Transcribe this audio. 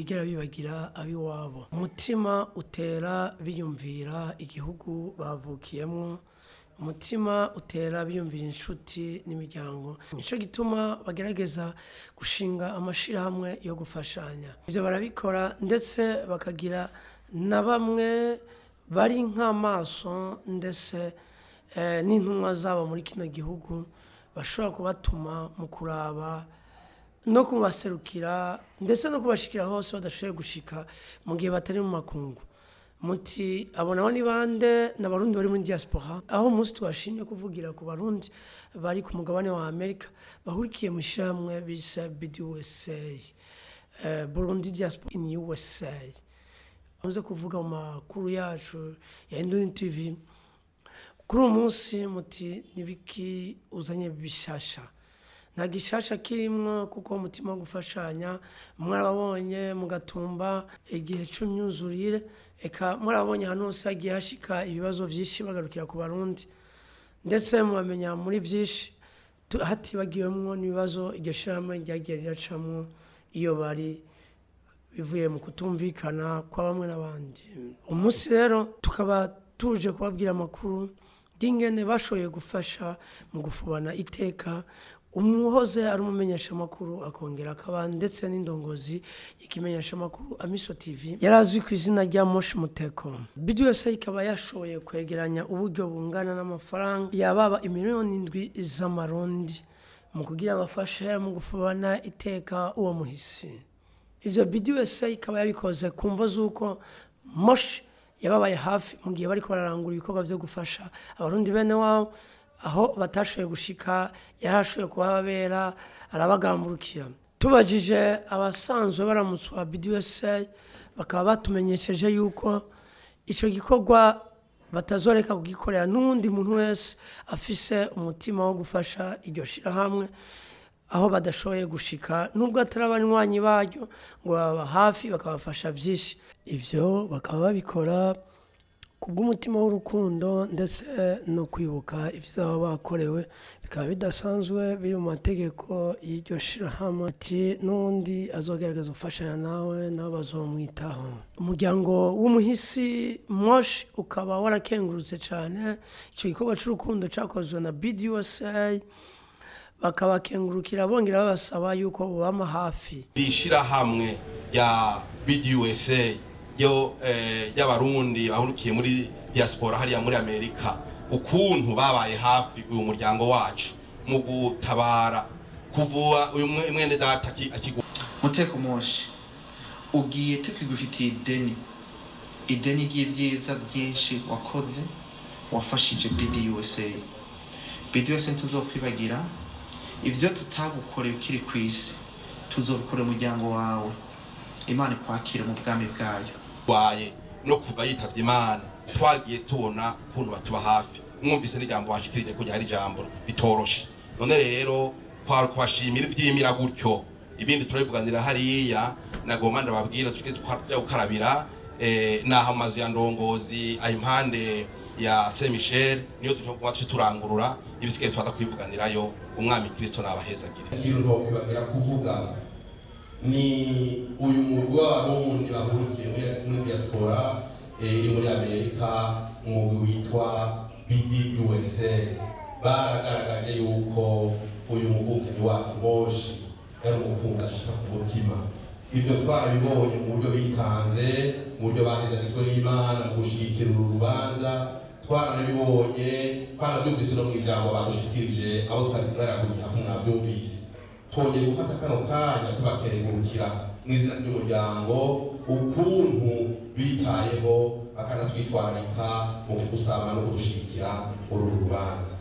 ntibigera bibagira abiwabo. Umutima utera biyumvira igihugu bavukiyemo, umutima utera biyumvira inshuti n'imiryango. Nico gituma bagerageza gushinga amashirahamwe yo gufashanya. Ivyo barabikora ndetse bakagira na bamwe bari nk'amaso ndetse n'intumwa zabo muri kino gihugu bashobora kubatuma mu kuraba no kubaserukira ndetse no kubashikira hose badashoboye gushika mu gihe batari mu makungu. Muti abona ni bande n'abarundi bari muri diaspora, aho umunsi twashimye kuvugira ku barundi bari ku mugabane wa Amerika bahurikiye mu shamwe bisa BDUSA, Burundi Diaspora in USA. Uze kuvuga mu makuru yacu ya Induni TV kuri umunsi muti nibiki uzanye bishasha. Nta gishasha kirimwo kuko umutima wo gufashanya mwarabonye mugatumba igihe cy'umyuzurire, eka mwarabonye hano hose hagiye hashika ibibazo vyinshi bagarukira ku barundi, ndetse mubamenya muri vyinshi hatibagiwemwo n'ibibazo iryo shirahamwe ryagiye riracamwo iyo bari bivuye mu kutumvikana kwa bamwe n'abandi. Umunsi rero tukaba tuje kubabwira amakuru y'ingene bashoboye gufasha mu gufubana iteka umuhoze ari umumenyesha makuru akongera akaba ndetse n'indongozi ikimenyesha makuru Amiso TV yarazwi ku izina rya Moshi Muteko. BDUSA ikaba yashoboye kwegeranya uburyo bungana n'amafaranga yababa imiliyoni 7 z'amarundi mu kugira bafashe mu gufubana iteka uwo muhisi. Ivyo BDUSA ikaba yabikoze kumva zuko Moshi yababaye hafi mu gihe bariko bararangura ibikorwa byo gufasha abarundi bene wabo, aho batashoboye gushika yahashoboye kubabera arabagamburukira. Tubajije abasanzwe baramutswa BDUSA bakaba batumenyesheje yuko ico gikorwa batazoreka kugikorera n'undi muntu wese afise umutima wo gufasha iryo shirahamwe aho badashoboye gushika, nubwo atarabanywanyi baryo ngo baba hafi bakabafasha vyinshi. Ivyo bakaba babikora kubw'umutima w'urukundo ndetse no kwibuka ivyo bakorewe, bikaba bidasanzwe biri mu mategeko y'iryo shirahamwe ati n'undi azogerageza gufashanya nawe nabo bazomwitaho. Umuryango w'umuhisi Moshi ukaba warakengurutse cane ico gikorwa c'urukundo cakozwe na BDUSA, bakabakengurukira bongera babasaba yuko bubama hafi. Ishirahamwe ya BDUSA y'abarundi bahurukiye muri diaspora hariya muri Amerika, ukuntu babaye hafi uyu muryango wacu mu gutabara kuvuga uyu mwene data Muteko Moshi ugiye tukigufitiye ideni ry'ivyiza byinshi wakoze wafashije BDUSA. BDUSA tuzokwibagira ivyo tutagukoreye ukiri kwisi, tuzobikora umuryango wawe. Imana ikwakire mu bwami bwayo. Waye no kuva yitavye Imana twagiye tubona ukuntu batuba hafi. Mwumvise n'ijambo washikirije ko hari ijambo bitoroshe. None rero kwari kubashimira ivyimira gutyo, ibindi turabivuganira hariya nagomba ndababwira tujya gukarabira naho amazu ya ndongozi impande ya Saint Michel niyo turangurura ibisigaye twada kwivuganirayo. Umwami Kristo nabahezagire. Ikintu ntokibagira kuvuga ni uyu murwa w'abarundi bahurukiye muri diaspora iri muri Amerika, umugwi witwa BDUSA. Baragaragaje yuko uyu muvukanyi wacu Moshi yari umukunda ashaka ku mutima. Ibyo twarabibonye mu buryo bitanze, mu buryo bahezagijwe n'Imana mu gushigikira urubanza. Twarabibonye twarabyumvise no mu ijambo badushikirije abo twari kumwe hafi mwabyumvise. Twongeye gufata kano kanya tubakengurukira mu izina ry'umuryango ukuntu bitayeho bakanatwitwararika mu kudusaba no kudushigikira uru rubanza.